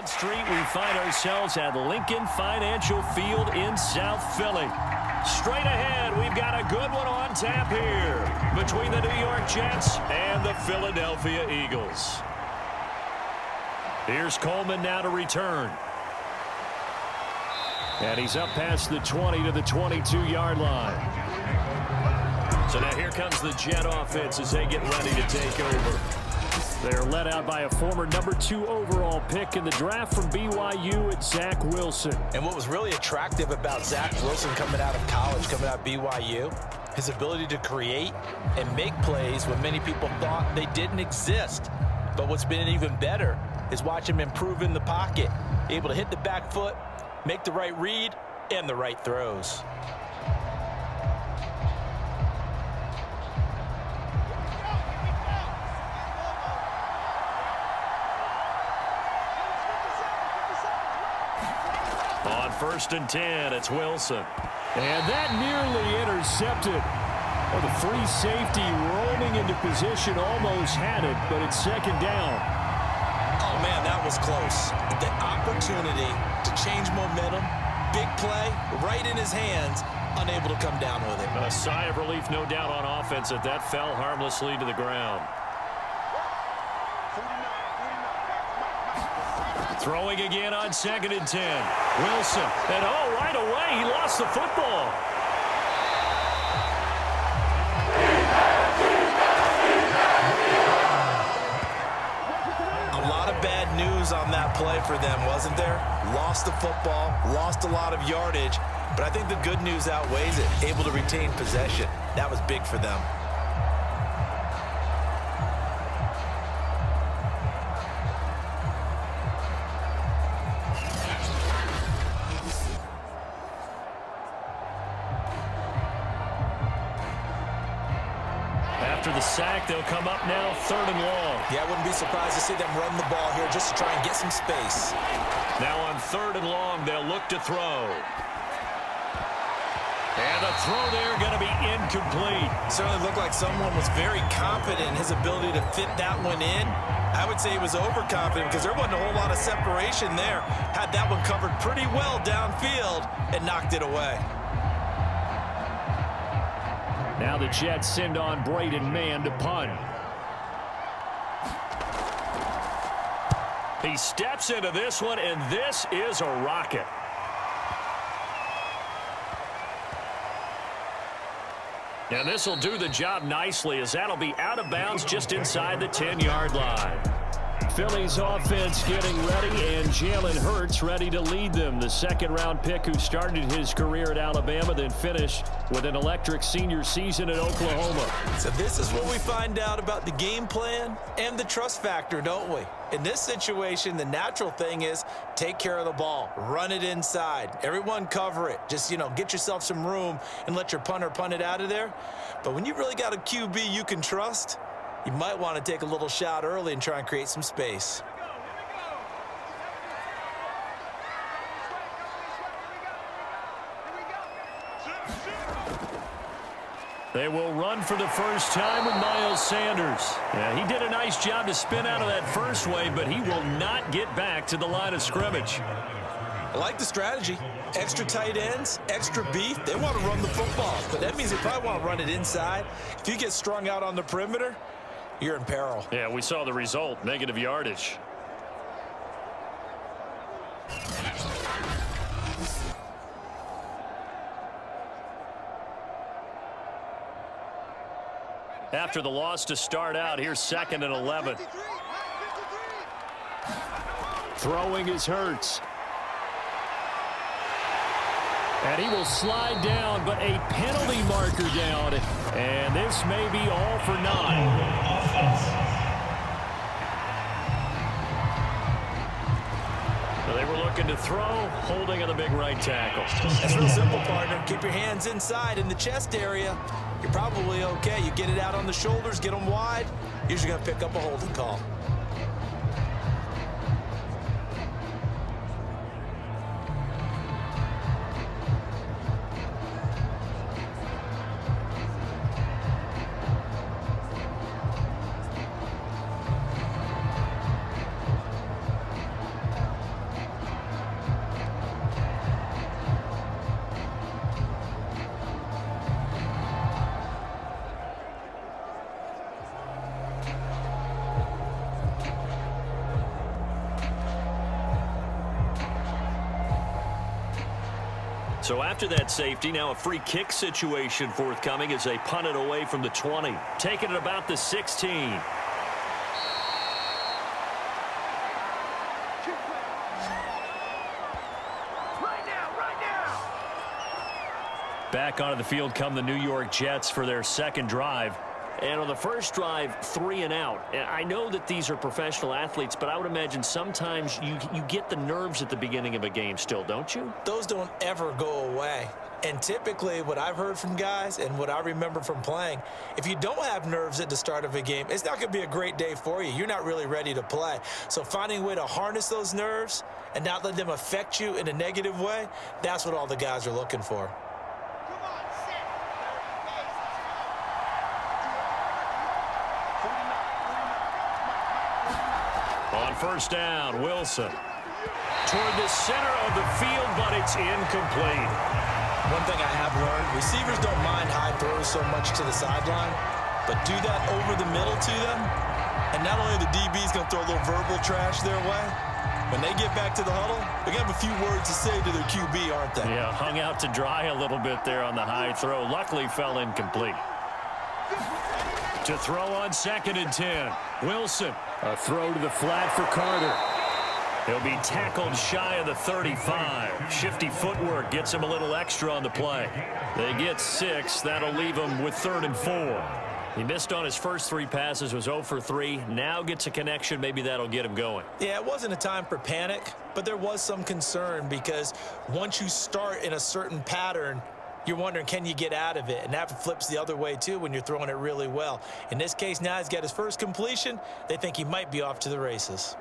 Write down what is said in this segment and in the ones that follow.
Street, we find ourselves at Lincoln Financial Field in South Philly. Straight ahead, we've got a good one on tap here between the New York Jets and the Philadelphia Eagles. Here's Coleman now to return. And he's up past the 20 to the 22-yard line. So now here comes the Jet offense as they get ready to take over. They're led out by a former number 2 overall pick in the draft from BYU at Zach Wilson. And what was really attractive about Zach Wilson coming out of college, coming out of BYU, his ability to create and make plays when many people thought they didn't exist. But what's been even better is watch him improve in the pocket, able to hit the back foot, make the right read, and the right throws. On 1st and 10, it's Wilson. And that nearly intercepted. Well, the free safety roaming into position almost had it, but it's 2nd down. Oh, man, that was close. The opportunity to change momentum, big play, right in his hands, unable to come down with it. A sigh of relief, no doubt, on offense that fell harmlessly to the ground. Throwing again on 2nd and 10. Wilson, and right away, he lost the football. A lot of bad news on that play for them, wasn't there? Lost the football, lost a lot of yardage, but I think the good news outweighs it. Able to retain possession. That was big for them. After the sack, they'll come up now 3rd and long. Yeah, I wouldn't be surprised to see them run the ball here just to try and get some space. Now on 3rd and long, they'll look to throw. And the throw there going to be incomplete. Certainly looked like someone was very confident in his ability to fit that one in. I would say he was overconfident because there wasn't a whole lot of separation there. Had that one covered pretty well downfield and knocked it away. Now the Jets send on Braden Mann to punt. He steps into this one, and this is a rocket. And this will do the job nicely as that'll be out of bounds just inside the 10-yard line. Philly's offense getting ready, and Jalen Hurts ready to lead them. The 2nd-round pick who started his career at Alabama, then finished with an electric senior season at Oklahoma. So this is what we find out about the game plan and the trust factor, don't we? In this situation, the natural thing is take care of the ball, run it inside. Everyone cover it. Just, get yourself some room and let your punter punt it out of there. But when you really got a QB you can trust, you might want to take a little shot early and try and create some space. They will run for the first time with Miles Sanders. Yeah, he did a nice job to spin out of that first wave, but he will not get back to the line of scrimmage. I like the strategy. Extra tight ends, extra beef. They want to run the football, but that means they probably want to run it inside. If you get strung out on the perimeter, you're in peril. Yeah, we saw the result, negative yardage. After the loss to start out, here's 2nd and 11. Throwing is Hurts. And he will slide down, but a penalty marker down. And this may be all for 9. So they were looking to throw, holding on the big right tackle. That's real simple, partner. Keep your hands inside in the chest area. You're probably okay. You get it out on the shoulders, get them wide. Usually going to pick up a holding call. So after that safety, now a free kick situation forthcoming as they punt it away from the 20. Taking it about the 16. Back onto the field come the New York Jets for their second drive. And on the first drive, 3 and out. And I know that these are professional athletes, but I would imagine sometimes you get the nerves at the beginning of a game still, don't you? Those don't ever go away. And typically what I've heard from guys and what I remember from playing, if you don't have nerves at the start of a game, it's not going to be a great day for you. You're not really ready to play. So finding a way to harness those nerves and not let them affect you in a negative way, that's what all the guys are looking for. On first down, Wilson. Toward the center of the field, but it's incomplete. One thing I have learned, receivers don't mind high throws so much to the sideline, but do that over the middle to them, and not only the DB's going to throw a little verbal trash their way, when they get back to the huddle, they're going to have a few words to say to their QB, aren't they? Yeah, hung out to dry a little bit there on the high throw. Luckily fell incomplete. To throw on 2nd and 10. Wilson, a throw to the flat for Carter. He'll be tackled shy of the 35. Shifty footwork gets him a little extra on the play. They get 6. That'll leave him with 3rd and 4. He missed on his first 3 passes, was 0 for 3. Now gets a connection. Maybe that'll get him going. Yeah, it wasn't a time for panic, but there was some concern because once you start in a certain pattern, you're wondering, can you get out of it? And that flips the other way, too, when you're throwing it really well. In this case, now he's got his first completion. They think he might be off to the races.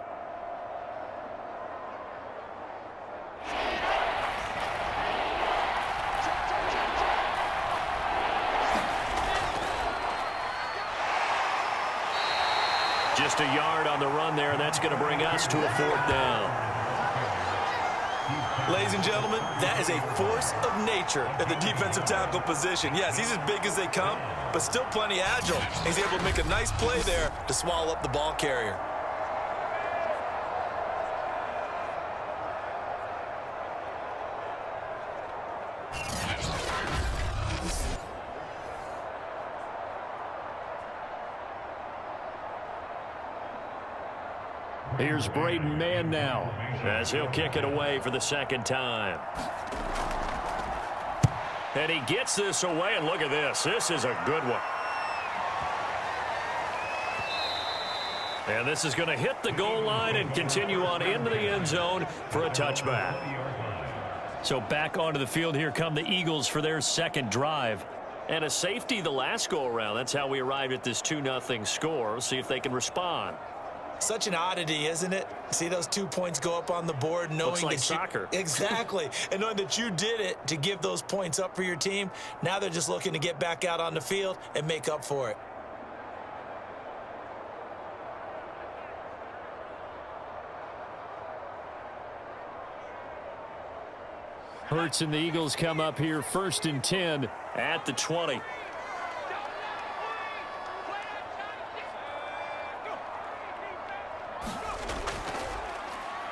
Just a yard on the run there, and that's going to bring us to a 4th down. Ladies and gentlemen, that is a force of nature at the defensive tackle position. Yes, he's as big as they come, but still plenty agile. He's able to make a nice play there to swallow up the ball carrier. Here's Braden Mann now as he'll kick it away for the 2nd time. And he gets this away, and look at this. This is a good one. And this is going to hit the goal line and continue on into the end zone for a touchback. So back onto the field here come the Eagles for their 2nd drive. And a safety the last go-around. That's how we arrived at this 2-0 score. We'll see if they can respond. Such an oddity, isn't it? See those 2 points go up on the board, knowing Looks like that soccer. Exactly. And knowing that you did it to give those points up for your team. Now they're just looking to get back out on the field and make up for it. Hurts and the Eagles come up here 1st and 10 at the 20.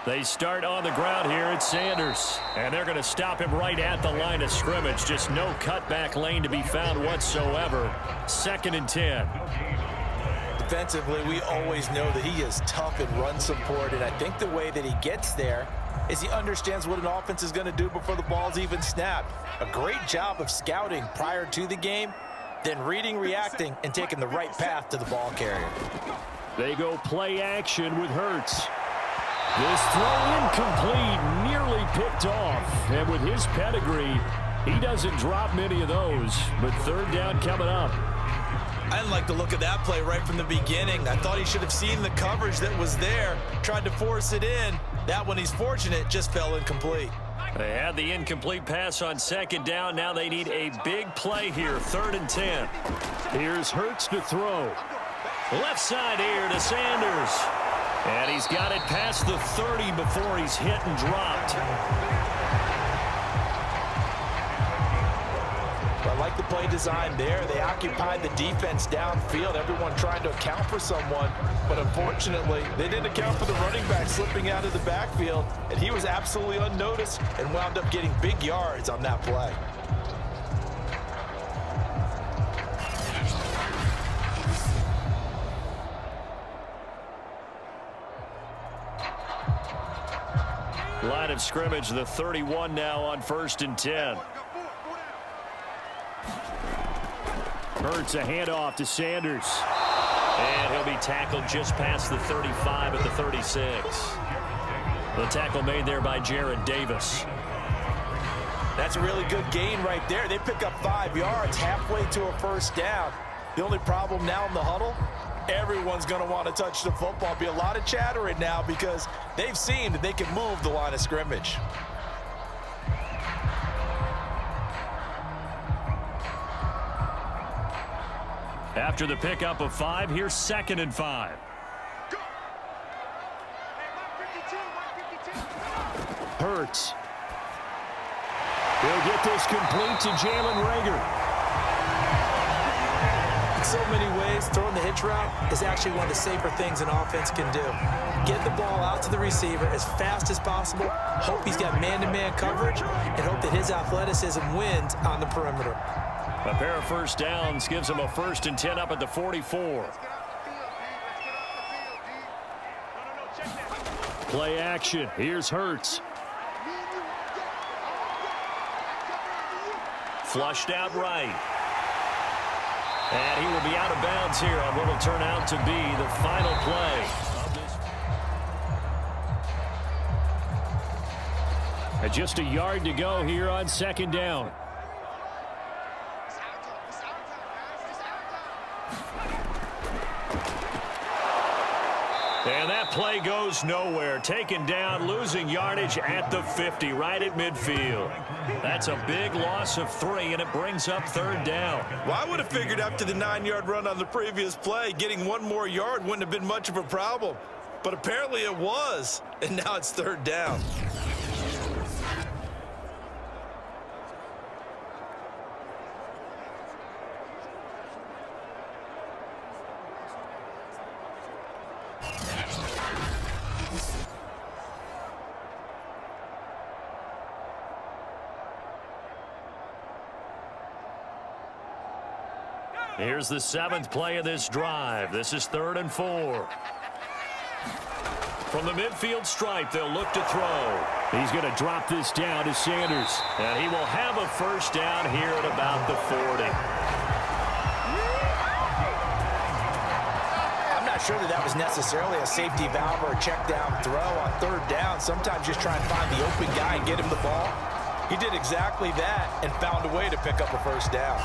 They start on the ground here at Sanders. And they're going to stop him right at the line of scrimmage. Just no cutback lane to be found whatsoever. 2nd and 10. Defensively, we always know that he is tough in run support. And I think the way that he gets there is he understands what an offense is going to do before the ball's even snapped. A great job of scouting prior to the game, then reading, reacting, and taking the right path to the ball carrier. They go play action with Hurts. This throw incomplete, nearly picked off. And with his pedigree, he doesn't drop many of those. But 3rd down coming up. I didn't like the look of that play right from the beginning. I thought he should have seen the coverage that was there, tried to force it in. That one, he's fortunate, just fell incomplete. They had the incomplete pass on 2nd down. Now they need a big play here, 3rd and 10. Here's Hurts to throw. Left side here to Sanders. And he's got it past the 30 before he's hit and dropped. I like the play design there. They occupied the defense downfield, everyone trying to account for someone. But unfortunately, they didn't account for the running back slipping out of the backfield, and he was absolutely unnoticed and wound up getting big yards on that play. Line of scrimmage, the 31 now on 1st and 10. Hurts a handoff to Sanders. And he'll be tackled just past the 35 at the 36. The tackle made there by Jared Davis. That's a really good gain right there. They pick up 5 yards halfway to a first down. The only problem now in the huddle, everyone's going to want to touch the football. Be a lot of chatter right now because they've seen that they can move the line of scrimmage. After the pickup of 5, here's 2nd and 5. Hurts. He'll get this complete to Jalen Reagor. In so many ways, throwing the hitch route is actually one of the safer things an offense can do. Get the ball out to the receiver as fast as possible, hope he's got man-to-man coverage, and hope that his athleticism wins on the perimeter. A pair of first downs gives him a 1st and 10 up at the 44. Play action. Here's Hurts. Flushed out right. And he will be out of bounds here on what will turn out to be the final play. And just a yard to go here on 2nd down. And that play goes nowhere. Taken down, losing yardage at the 50, right at midfield. That's a big loss of 3, and it brings up 3rd down. Well, I would have figured after the 9-yard run on the previous play, getting 1 more yard wouldn't have been much of a problem. But apparently it was, and now it's 3rd down. Here's the 7th play of this drive. This is 3rd and 4. From the midfield stripe, they'll look to throw. He's going to drop this down to Sanders. And he will have a first down here at about the 40. I'm not sure that was necessarily a safety valve or a check down throw on 3rd down. Sometimes just try and find the open guy and get him the ball. He did exactly that and found a way to pick up a first down.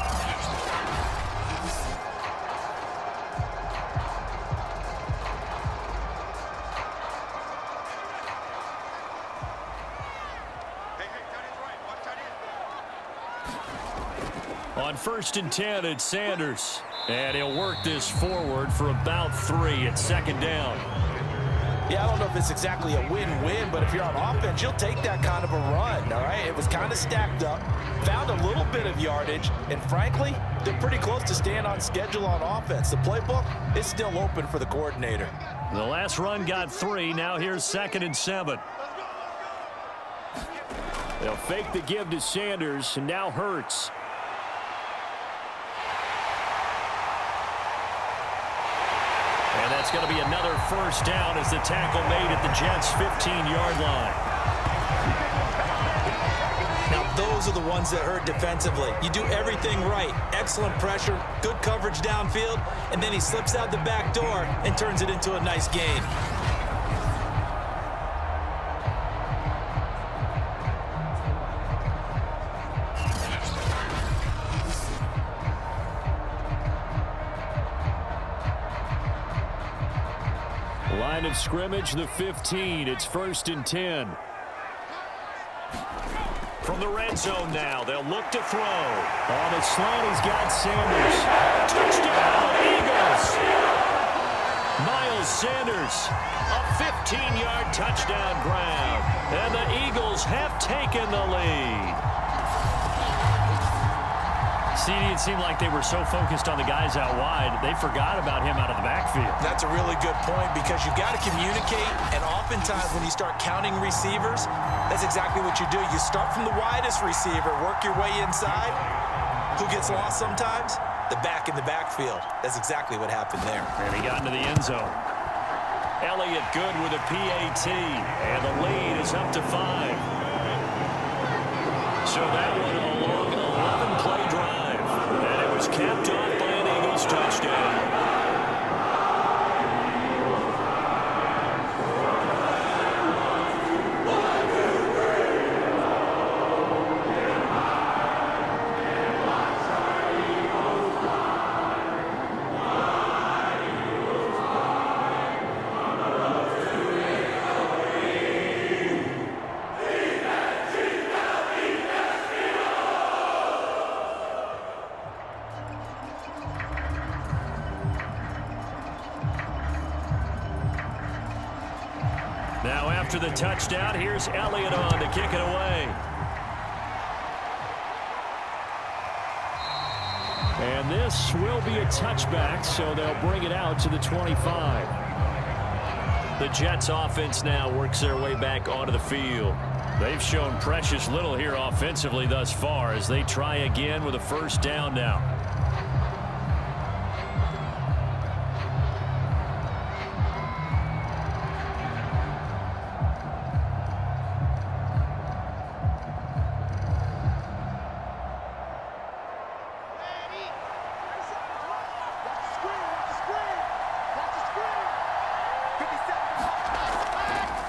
On 1st and 10, it's Sanders. And he'll work this forward for about 3 at 2nd down. Yeah, I don't know if it's exactly a win-win, but if you're on offense, you'll take that kind of a run, all right? It was kind of stacked up, found a little bit of yardage, and frankly, they're pretty close to staying on schedule on offense. The playbook is still open for the coordinator. The last run got 3. Now here's 2nd and 7. They'll fake the give to Sanders, and now Hurts. And that's going to be another first down as the tackle made at the Jets' 15-yard line. Now, those are the ones that hurt defensively. You do everything right. Excellent pressure, good coverage downfield, and then he slips out the back door and turns it into a nice gain. Line of scrimmage, the 15. It's 1st and 10. From the red zone now, they'll look to throw. On a slant, he's got Sanders. Touchdown, Eagles! Miles Sanders, a 15-yard touchdown grab. And the Eagles have taken the lead. CD, it seemed like they were so focused on the guys out wide, they forgot about him out of the backfield. That's a really good point because you've got to communicate, and oftentimes when you start counting receivers, that's exactly what you do. You start from the widest receiver, work your way inside. Who gets lost sometimes? The back in the backfield. That's exactly what happened there. And he got into the end zone. Elliott good with a PAT, and the lead is up to 5. So that one a long 11-play drive, and it was capped off by an Eagles touchdown. Now after the touchdown, here's Elliott on to kick it away. And this will be a touchback, so they'll bring it out to the 25. The Jets offense now works their way back onto the field. They've shown precious little here offensively thus far as they try again with a first down now.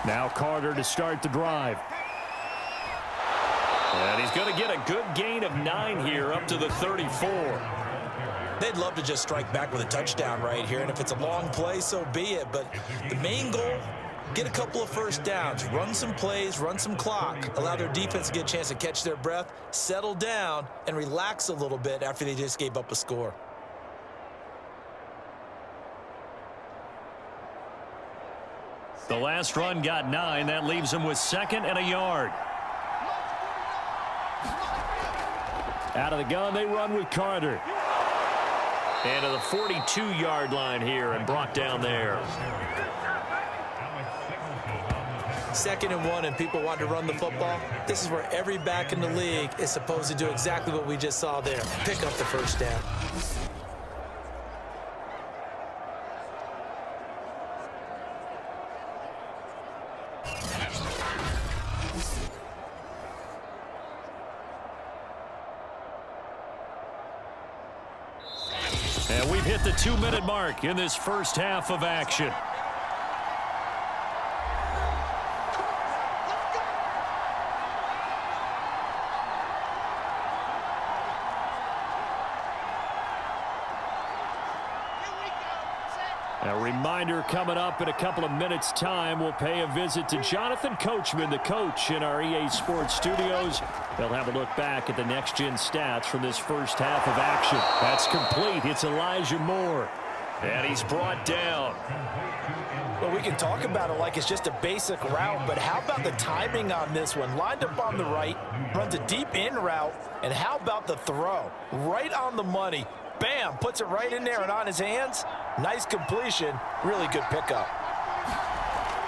Now Carter to start the drive. And he's going to get a good gain of 9 here up to the 34. They'd love to just strike back with a touchdown right here, and if it's a long play, so be it. But the main goal, get a couple of first downs, run some plays, run some clock, allow their defense to get a chance to catch their breath, settle down, and relax a little bit after they just gave up a score. The last run got 9. That leaves him with 2nd and a yard. Out of the gun, they run with Carter. And to the 42-yard line here and brought down there. 2nd and 1 and people want to run the football. This is where every back in the league is supposed to do exactly what we just saw there. Pick up the first down. And we've hit the 2-minute mark in this first half of action. A reminder coming up in a couple of minutes' time. We'll pay a visit to Jonathan Coachman, the coach in our EA Sports studios. They'll have a look back at the next-gen stats from this first half of action. That's complete. It's Elijah Moore. And he's brought down. Well, we can talk about it like it's just a basic route, but how about the timing on this one? Lined up on the right, runs a deep in route, and how about the throw? Right on the money. Bam, puts it right in there and on his hands. Nice completion. Really good pickup.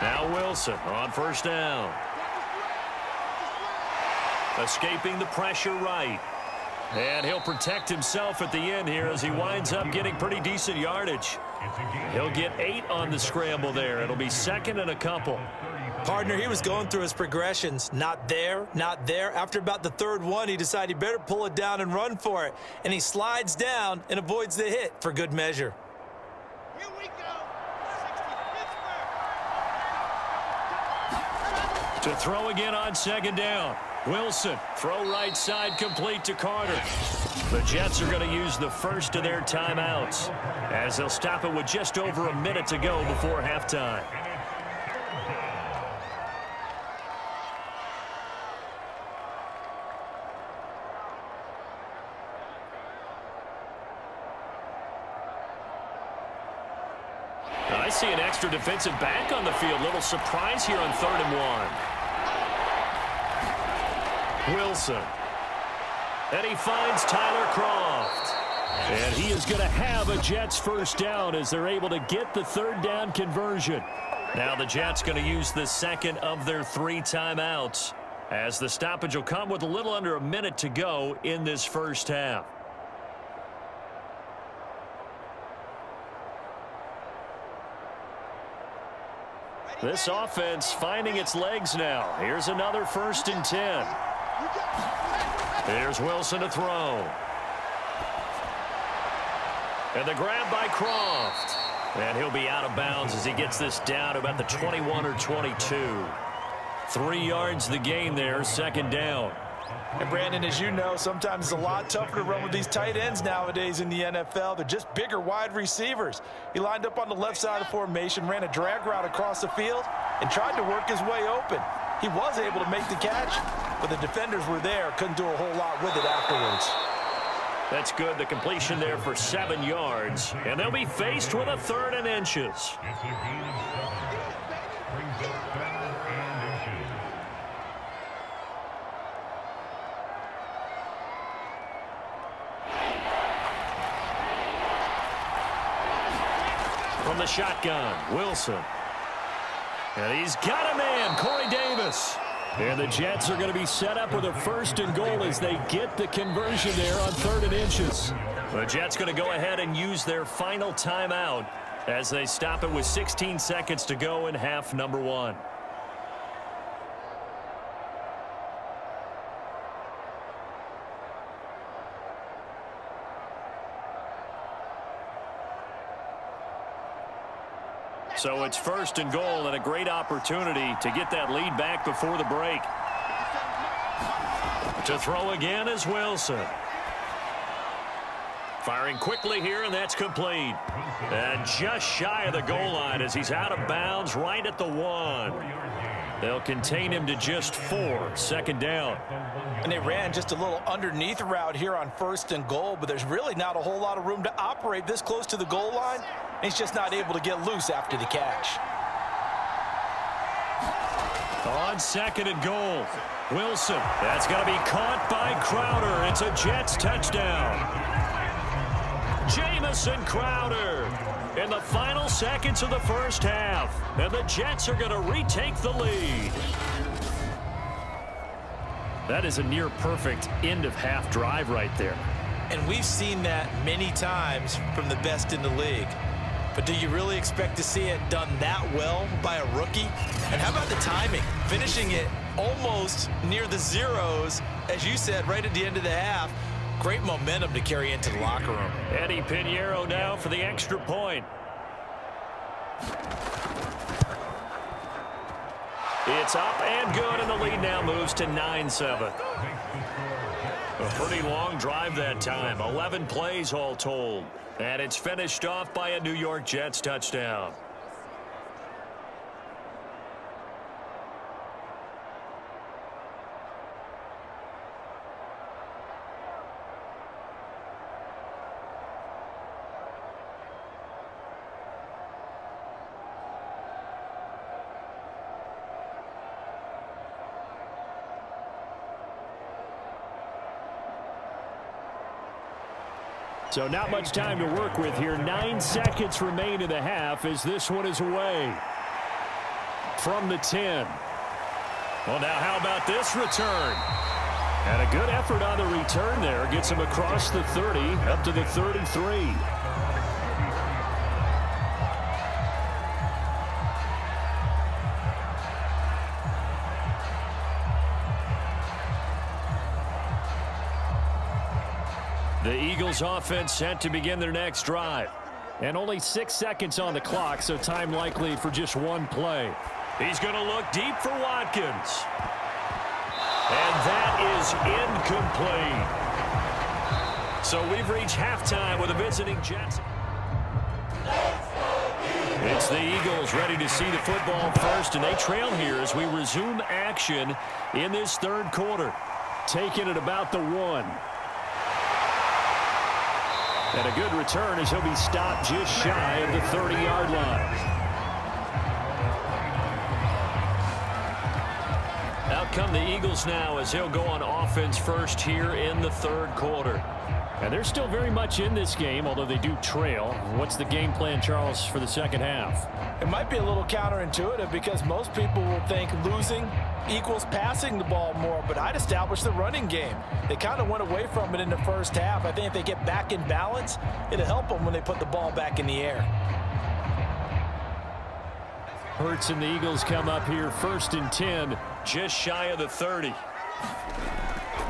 Now Wilson on first down. Escaping the pressure right. And he'll protect himself at the end here as he winds up getting pretty decent yardage. He'll get 8 on the scramble there. It'll be 2nd and a couple. Partner, he was going through his progressions. Not there, not there. After about the 3rd one, he decided he better pull it down and run for it. And he slides down and avoids the hit for good measure. Here we go. 60 Pittsburgh. To throw again on 2nd down. Wilson, throw right side complete to Carter. The Jets are going to use the first of their timeouts as they'll stop it with just over a minute to go before halftime. I see an extra defensive back on the field. Little surprise here on 3rd and 1. Wilson. And he finds Tyler Kroft. And he is going to have a Jets first down as they're able to get the third down conversion. Now the Jets going to use the second of their 3 timeouts, as the stoppage will come with a little under a minute to go in this first half. This offense finding its legs now. Here's another 1st and 10. Here's Wilson to throw. And the grab by Kroft. And he'll be out of bounds as he gets this down about the 21 or 22. 3 yards the gain there, 2nd down. And Brandon, as you know, sometimes it's a lot tougher to run with these tight ends nowadays in the NFL. They're just bigger wide receivers. He lined up on the left side of the formation, ran a drag route across the field, and tried to work his way open. He was able to make the catch, but the defenders were there, couldn't do a whole lot with it afterwards. That's good. The completion there for 7 yards. And they'll be faced with a 3rd and inches. From the shotgun, Wilson. And he's got a man, Corey Davis. And the Jets are going to be set up with a 1st and goal as they get the conversion there on 3rd and inches. The Jets going to go ahead and use their final timeout as they stop it with 16 seconds to go in half number 1. So it's 1st and goal and a great opportunity to get that lead back before the break. To throw again is Wilson. Firing quickly here, and that's complete. And just shy of the goal line as he's out of bounds right at the 1. They'll contain him to just 4, 2nd down. And they ran just a little underneath route here on 1st and goal, but there's really not a whole lot of room to operate this close to the goal line. He's just not able to get loose after the catch. On 2nd and goal, Wilson. That's going to be caught by Crowder. It's a Jets touchdown. Jamison Crowder in the final seconds of the first half. And the Jets are going to retake the lead. That is a near-perfect end-of-half drive right there. And we've seen that many times from the best in the league. But do you really expect to see it done that well by a rookie? And how about the timing? Finishing it almost near the zeros, as you said, right at the end of the half. Great momentum to carry into the locker room. Eddie Pinheiro now for the extra point. It's up and good, and the lead now moves to 9-7. A pretty long drive that time, 11 plays all told. And it's finished off by a New York Jets touchdown. So not much time to work with here. 9 seconds remain in the half as this one is away from the 10. Well, now how about this return? And a good effort on the return there. Gets him across the 30 up to the 33. The Eagles offense set to begin their next drive. And only 6 seconds on the clock, so time likely for just one play. He's going to look deep for Watkins. And that is incomplete. So we've reached halftime with the visiting Jets. It's the Eagles ready to see the football first, and they trail here as we resume action in this third quarter. Taking it about the 1. And a good return as he'll be stopped just shy of the 30-yard line. out come the Eagles now as he'll go on offense first here in the third quarter. And they're still very much in this game, although they do trail. What's the game plan, Charles, for the second half? It might be a little counterintuitive because most people will think losing equals passing the ball more, but I'd establish the running game. They kind of went away from it in the first half. I think if they get back in balance, it'll help them when they put the ball back in the air. Hurts and the Eagles come up here 1st and 10. Just shy of the 30.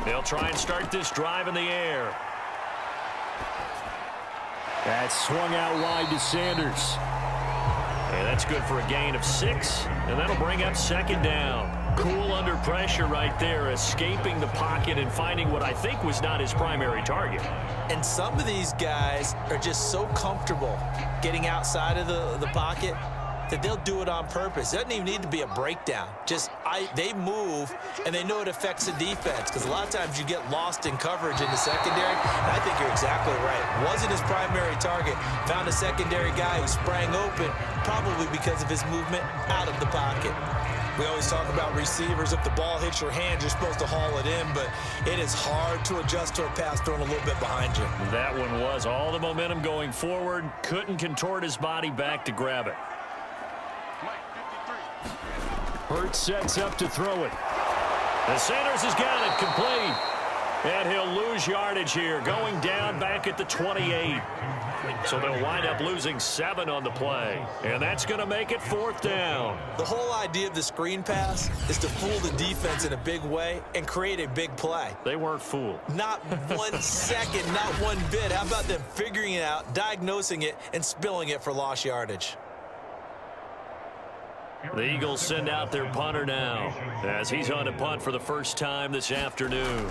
They'll try and start this drive in the air. That's swung out wide to Sanders. And that's good for a gain of 6, and that'll bring up 2nd down. Cool under pressure right there, escaping the pocket and finding what I think was not his primary target. And some of these guys are just so comfortable getting outside of the pocket that they'll do it on purpose. It doesn't even need to be a breakdown. They move, and they know it affects the defense because a lot of times you get lost in coverage in the secondary, and I think you're exactly right. Wasn't his primary target. Found a secondary guy who sprang open, probably because of his movement out of the pocket. We always talk about receivers. If the ball hits your hand, you're supposed to haul it in, but it is hard to adjust to a pass thrown a little bit behind you. That one was all the momentum going forward. Couldn't contort his body back to grab it. Hurts sets up to throw it. And Sanders has got it complete. And he'll lose yardage here, going down back at the 28. So they'll wind up losing 7 on the play. And that's going to make it 4th down. The whole idea of the screen pass is to fool the defense in a big way and create a big play. They weren't fooled. Not 1 second, not 1 bit. How about them figuring it out, diagnosing it, and spilling it for lost yardage? The Eagles send out their punter now as he's on to punt for the first time this afternoon.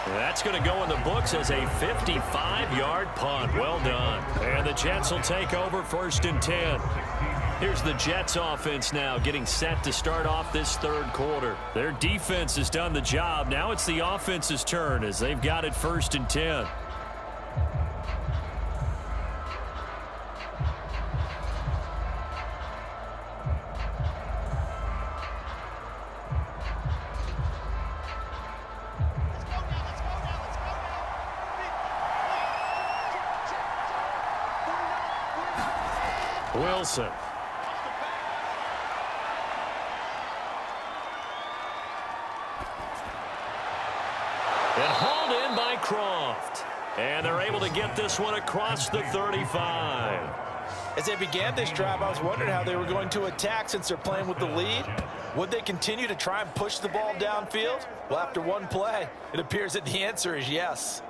That's going to go in the books as a 55-yard punt. Well done. And the Jets will take over 1st and 10. Here's the Jets offense now getting set to start off this third quarter. Their defense has done the job. Now it's the offense's turn as they've got it 1st and 10. Wilson. And hauled in by Croft. And they're able to get this one across the 35. As they began this drive, I was wondering how they were going to attack since they're playing with the lead. Would they continue to try and push the ball downfield? Well, after one play, it appears that the answer is yes.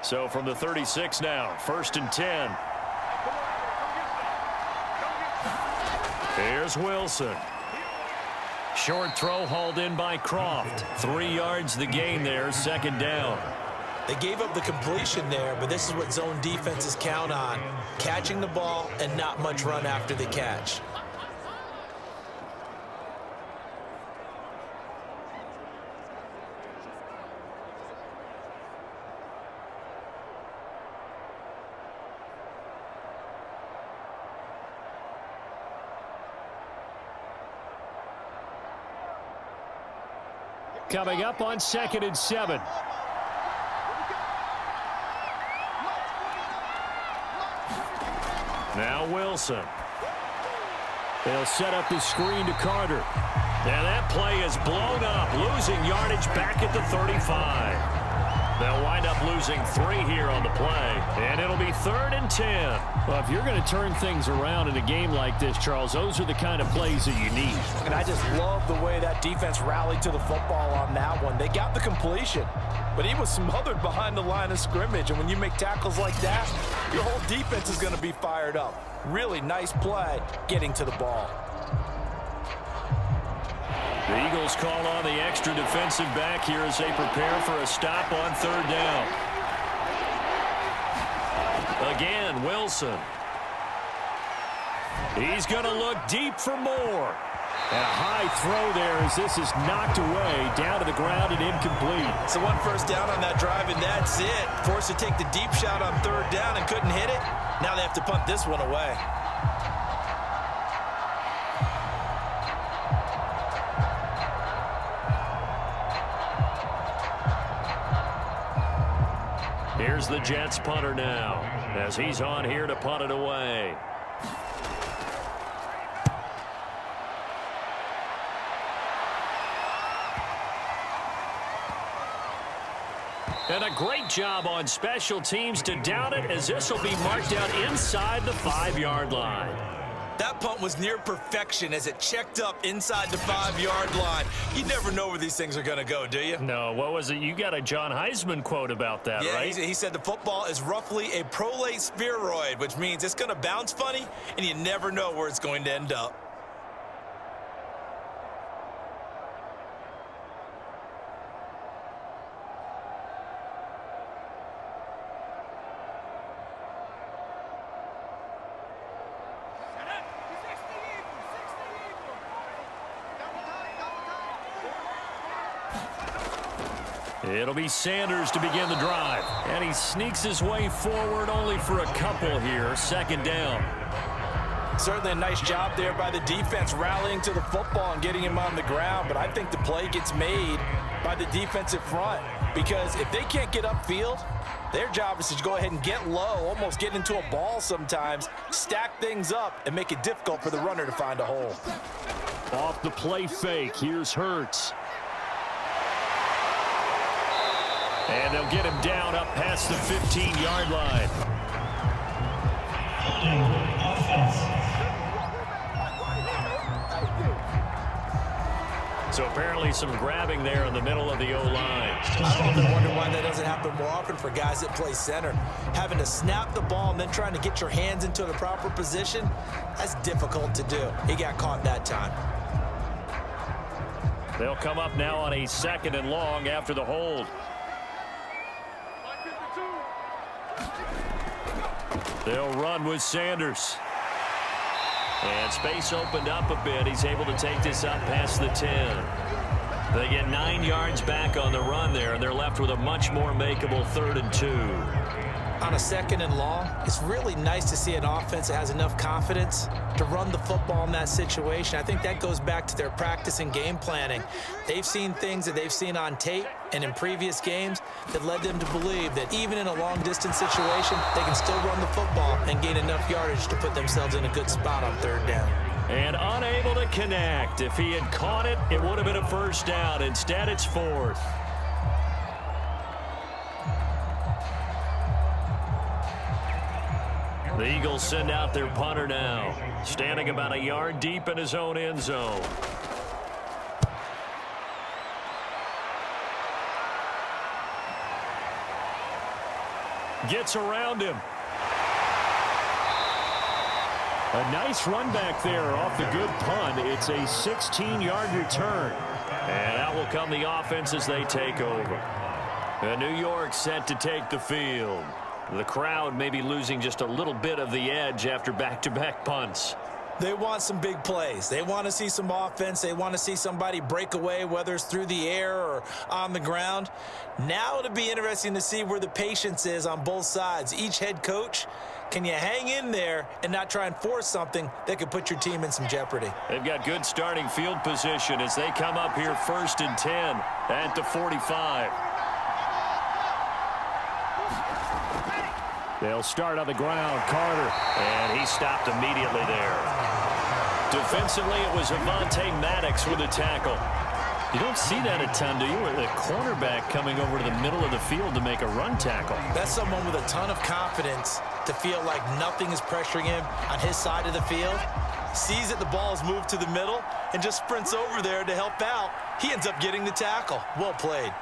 So from the 36 now, 1st and 10. Here's Wilson. Short throw hauled in by Croft. 3 yards the gain there, 2nd down. They gave up the completion there, but this is what zone defenses count on. Catching the ball and not much run after the catch. Coming up on 2nd and 7. Now Wilson. They'll set up the screen to Carter. And that play is blown up, losing yardage back at the 35. They'll wind up losing 3 here on the play, and it'll be 3rd and 10. Well, if you're going to turn things around in a game like this, Charles, those are the kind of plays that you need. And I just love the way that defense rallied to the football on that one. They got the completion, but he was smothered behind the line of scrimmage. And when you make tackles like that, your whole defense is going to be fired up. Really nice play getting to the ball. The Eagles call on the extra defensive back here as they prepare for a stop on 3rd down. Again, Wilson. He's going to look deep for more. And a high throw there as this is knocked away, down to the ground and incomplete. So one first down on that drive, and that's it. Forced to take the deep shot on third down and couldn't hit it. Now they have to punt this one away. Here's the Jets punter now as he's on here to punt it away. And a great job on special teams to down it as this will be marked out inside the 5-yard line. That punt was near perfection as it checked up inside the 5-yard line. You never know where these things are going to go, do you? No, what was it? You got a John Heisman quote about that, yeah, right? He said the football is roughly a prolate spheroid, which means it's going to bounce funny, and you never know where it's going to end up. It'll be Sanders to begin the drive. And he sneaks his way forward only for a couple here. Second down. Certainly a nice job there by the defense rallying to the football and getting him on the ground. But I think the play gets made by the defensive front. Because if they can't get upfield, their job is to go ahead and get low, almost get into a ball sometimes, stack things up, and make it difficult for the runner to find a hole. Off the play fake, here's Hurts. And they'll get him down up past the 15-yard line. So apparently some grabbing there in the middle of the O-line. I often wonder why that doesn't happen more often for guys that play center. Having to snap the ball and then trying to get your hands into the proper position, that's difficult to do. He got caught that time. They'll come up now on a 2nd and long after the hold. They'll run with Sanders. And space opened up a bit. He's able to take this up past the 10. They get 9 yards back on the run there, and they're left with a much more makeable 3rd and 2. On a 2nd and long, it's really nice to see an offense that has enough confidence to run the football in that situation. I think that goes back to their practice and game planning. They've seen things that they've seen on tape and in previous games that led them to believe that even in a long-distance situation, they can still run the football and gain enough yardage to put themselves in a good spot on 3rd down. And unable to connect. If he had caught it, it would have been a 1st down. Instead, it's 4th. The Eagles send out their punter now, standing about a yard deep in his own end zone. Gets around him. A nice run back there off the good punt. It's a 16-yard return. And out will come the offense as they take over. And New York set to take the field. The crowd may be losing just a little bit of the edge after back-to-back punts. They want some big plays. They want to see some offense. They want to see somebody break away, whether it's through the air or on the ground. Now it'll be interesting to see where the patience is on both sides. Each head coach, can you hang in there and not try and force something that could put your team in some jeopardy? They've got good starting field position as they come up here 1st and 10 at the 45. They'll start on the ground. Carter. And he stopped immediately there. Defensively, it was Avonte Maddox with a tackle. You don't see that a ton, do you? Or the cornerback coming over to the middle of the field to make a run tackle. That's someone with a ton of confidence to feel like nothing is pressuring him on his side of the field. Sees that the ball is moved to the middle and just sprints over there to help out. He ends up getting the tackle. Well played.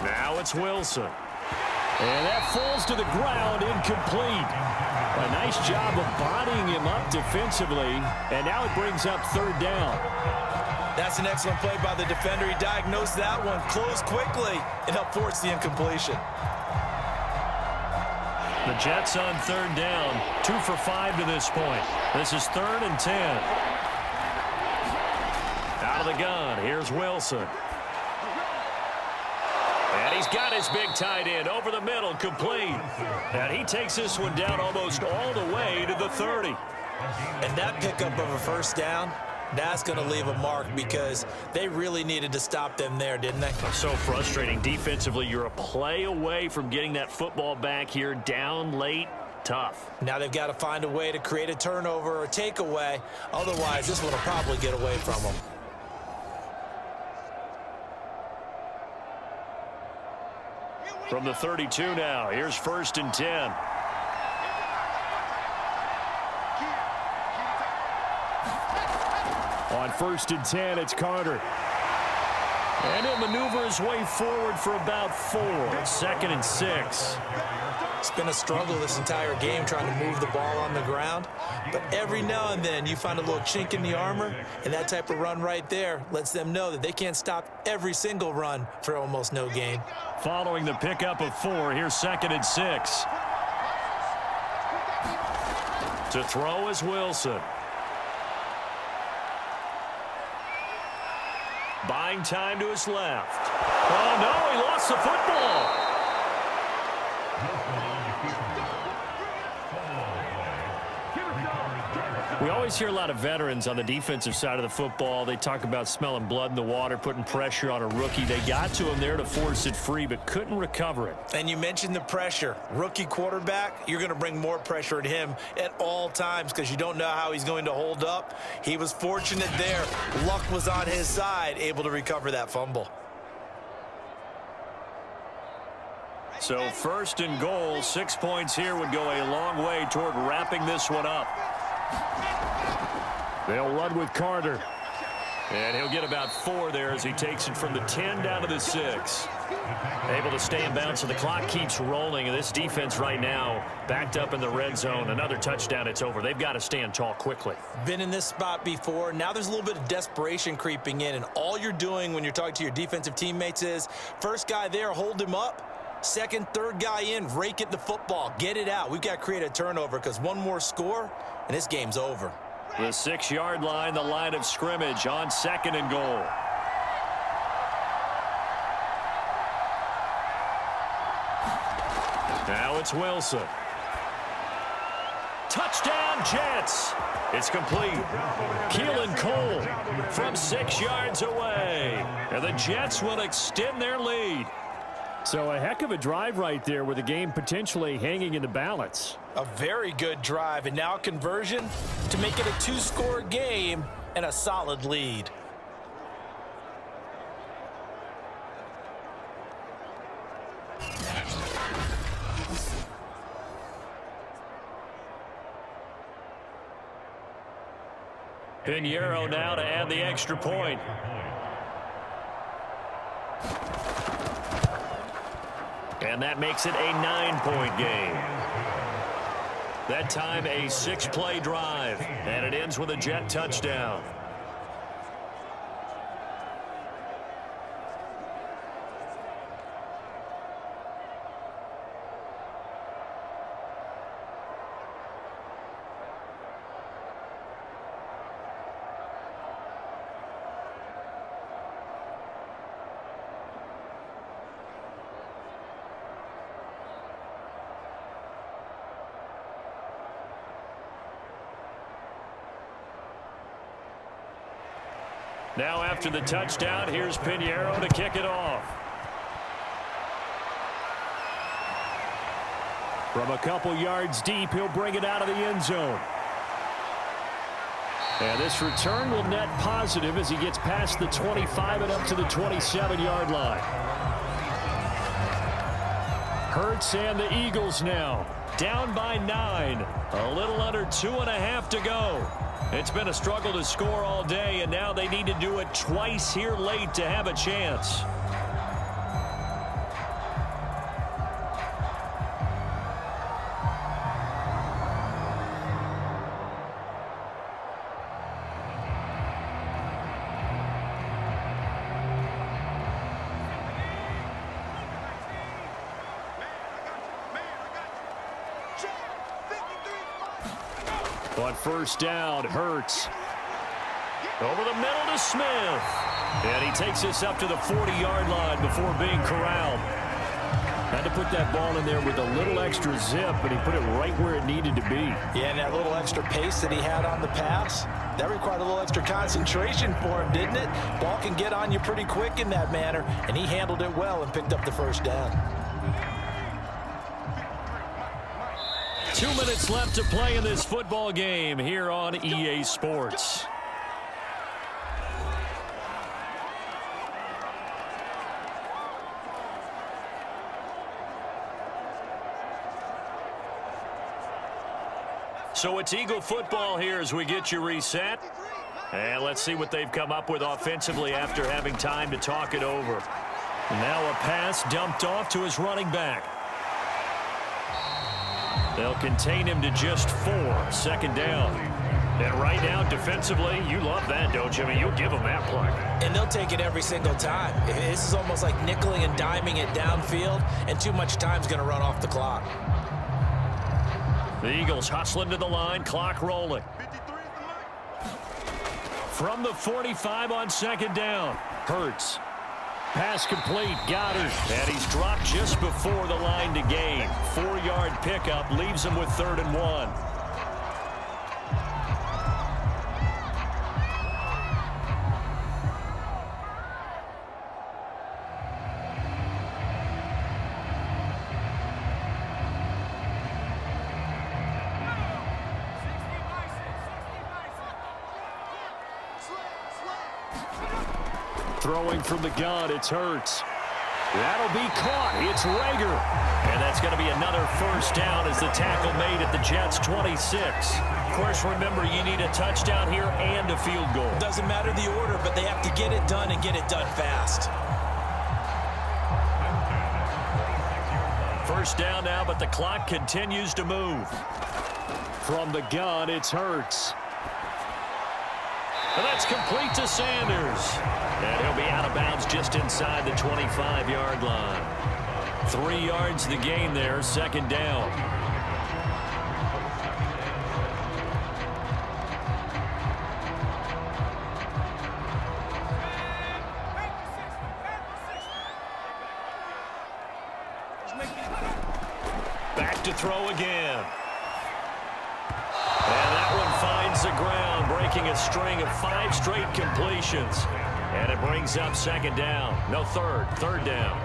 Now it's Wilson. And that falls to the ground, incomplete. A nice job of bodying him up defensively, and now it brings up third down. That's an excellent play by the defender. He diagnosed that one, closed quickly, and helped force the incompletion. The Jets on third down, 2 for 5 to this point. This is 3rd and 10. Out of the gun, here's Wilson. And he's got his big tight end over the middle, complete. And he takes this one down almost all the way to the 30. And that pickup of a first down, that's going to leave a mark because they really needed to stop them there, didn't they? So frustrating. Defensively, you're a play away from getting that football back here, down late. Tough. Now they've got to find a way to create a turnover or a takeaway. Otherwise, this one will probably get away from them. From the 32 now, here's 1st and 10. On 1st and 10, it's Carter. And he'll maneuver his way forward for about 4. 2nd and 6. It's been a struggle this entire game trying to move the ball on the ground. But every now and then you find a little chink in the armor, and that type of run right there lets them know that they can't stop every single run for almost no gain. Following the pickup of 4, here's 2nd and 6. To throw is Wilson. Buying time to his left. Oh, no, he lost the football. We always hear a lot of veterans on the defensive side of the football. They talk about smelling blood in the water, putting pressure on a rookie. They got to him there to force it free, but couldn't recover it. And you mentioned the pressure. Rookie quarterback, you're going to bring more pressure at him at all times because you don't know how he's going to hold up. He was fortunate there. Luck was on his side, able to recover that fumble. So 1st and goal, 6 points here would go a long way toward wrapping this one up. They'll run with Carter. And he'll get about 4 there as he takes it from the 10 down to the 6. Able to stay in bounds, so the clock keeps rolling. And this defense right now backed up in the red zone. Another touchdown, it's over. They've got to stand tall quickly. Been in this spot before. Now there's a little bit of desperation creeping in. And all you're doing when you're talking to your defensive teammates is, first guy there, hold him up. Second, third guy in, rake at the football. Get it out. We've got to create a turnover because one more score, and this game's over. The 6-yard line, the line of scrimmage on 2nd and goal. Now it's Wilson. Touchdown, Jets. It's complete. Keelan Cole from 6 yards away. And the Jets will extend their lead. So a heck of a drive right there with the game potentially hanging in the balance. A very good drive, and now conversion to make it a 2-score game and a solid lead. Pinheiro now to add the extra point. And that makes it a 9-point game. That time a 6-play drive, and it ends with a Jet touchdown. Now after the touchdown, here's Pinheiro to kick it off. From a couple yards deep, he'll bring it out of the end zone. And this return will net positive as he gets past the 25 and up to the 27-yard line. Hurts and the Eagles now down by 9. A little under 2.5 to go. It's been a struggle to score all day, and now they need to do it twice here late to have a chance. On first down, Hurts. Over the middle to Smith. And he takes this up to the 40-yard line before being corralled. Had to put that ball in there with a little extra zip, but he put it right where it needed to be. Yeah, and that little extra pace that he had on the pass, that required a little extra concentration for him, didn't it? Ball can get on you pretty quick in that manner, and he handled it well and picked up the first down. 2 minutes left to play in this football game here on EA Sports. So it's Eagle football here as we get you reset. And let's see what they've come up with offensively after having time to talk it over. Now a pass dumped off to his running back. They'll contain him to just 4, 2nd down. And right now, defensively, you love that, don't you? I mean, you'll give them that play. And they'll take it every single time. This is almost like nickeling and diming it downfield, and too much time's going to run off the clock. The Eagles hustling to the line, clock rolling. From the 45 on 2nd down, Hurts. Pass complete, Goddard. And he's dropped just before the line to gain. 4-yard pickup leaves him with 3rd and 1. Throwing from the gun, it's Hurts. That'll be caught. It's Rager. And that's going to be another first down as the tackle made at the Jets' 26. Of course, remember, you need a touchdown here and a field goal. Doesn't matter the order, but they have to get it done and get it done fast. First down now, but the clock continues to move. From the gun, it's Hurts. And that's complete to Sanders. And he'll be out of bounds just inside the 25-yard line. 3 yards the gain there, 2nd down. Back to throw again. And that one finds the ground, breaking a string of 5 straight completions. And it brings up 2nd down. No, 3rd down.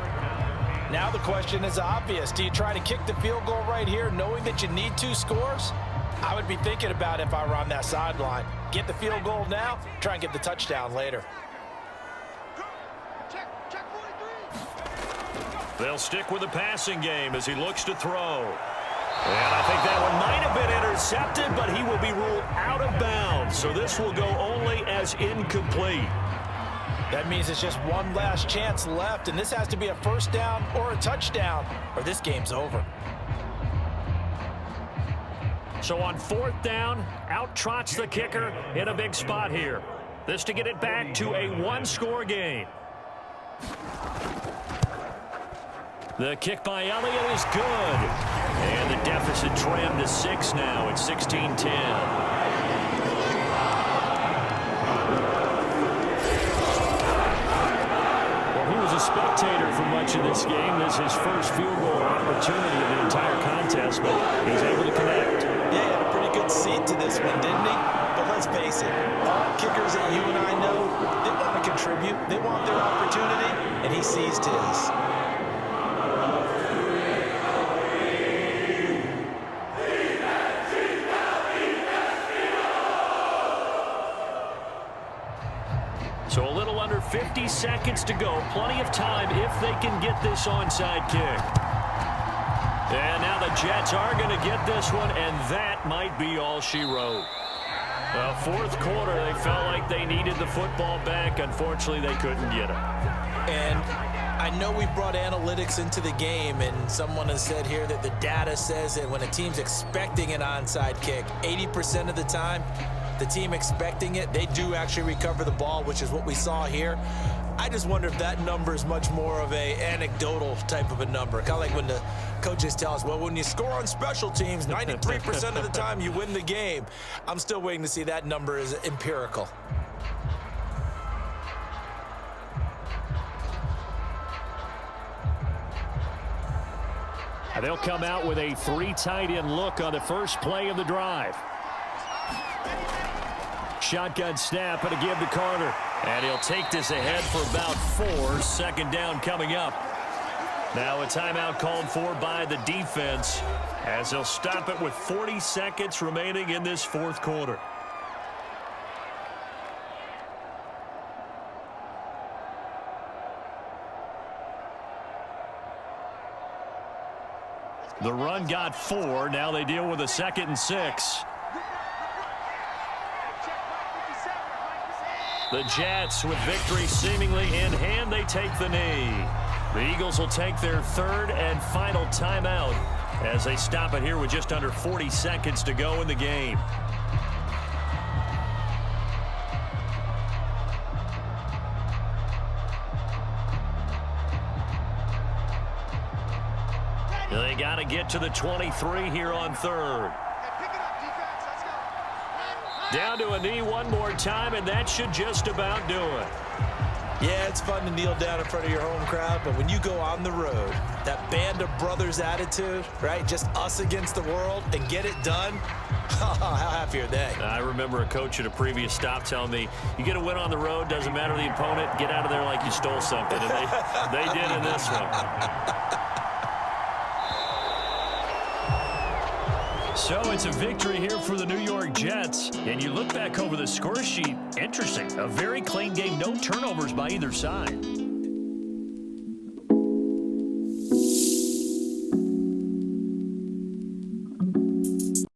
Now the question is obvious. Do you try to kick the field goal right here knowing that you need 2 scores? I would be thinking about it if I were on that sideline. Get the field goal now, try and get the touchdown later. They'll stick with the passing game as he looks to throw. And I think that one might have been intercepted, but he will be ruled out of bounds. So this will go only as incomplete. That means it's just one last chance left, and this has to be a first down or a touchdown, or this game's over. So on 4th down, out trots the kicker in a big spot here. This to get it back to a 1-score game. The kick by Elliott is good. And the deficit trimmed to 6 now. It's 16-10. A spectator for much of this game. This is his first field goal opportunity of the entire contest, but he's able to connect. Yeah, he had a pretty good seat to this one, didn't he? But let's face it, all kickers that you and I know, they want to contribute. They want their opportunity, and he seized his. So a little under 50 seconds to go. Plenty of time if they can get this onside kick. And now the Jets are going to get this one, and that might be all she wrote. Well, 4th quarter, they felt like they needed the football back. Unfortunately, they couldn't get it. And I know we brought analytics into the game, and someone has said here that the data says that when a team's expecting an onside kick, 80% of the time, the team expecting it, they do actually recover the ball, which is what we saw here. I just wonder if that number is much more of a anecdotal type of a number. Kind of like when the coaches tell us, well, when you score on special teams, 93% of the time you win the game. I'm still waiting to see that number is empirical. And they'll come out with a 3 tight end look on the first play of the drive. Shotgun snap and a give to Carter. And he'll take this ahead for about 4. Second down coming up. Now a timeout called for by the defense as they'll stop it with 40 seconds remaining in this fourth quarter. The run got 4. Now they deal with a 2nd and 6. The Jets with victory seemingly in hand. They take the knee. The Eagles will take their 3rd and final timeout as they stop it here with just under 40 seconds to go in the game. They got to get to the 23 here on 3rd. Down to a knee one more time, and that should just about do it. Yeah, it's fun to kneel down in front of your home crowd, but when you go on the road, that band of brothers attitude, right, just us against the world, and get it done, how happy are they? I remember a coach at a previous stop telling me, you get a win on the road, doesn't matter the opponent, get out of there like you stole something, and they did in this one. So it's a victory here for the New York Jets. And you look back over the score sheet, interesting. A very clean game, no turnovers by either side.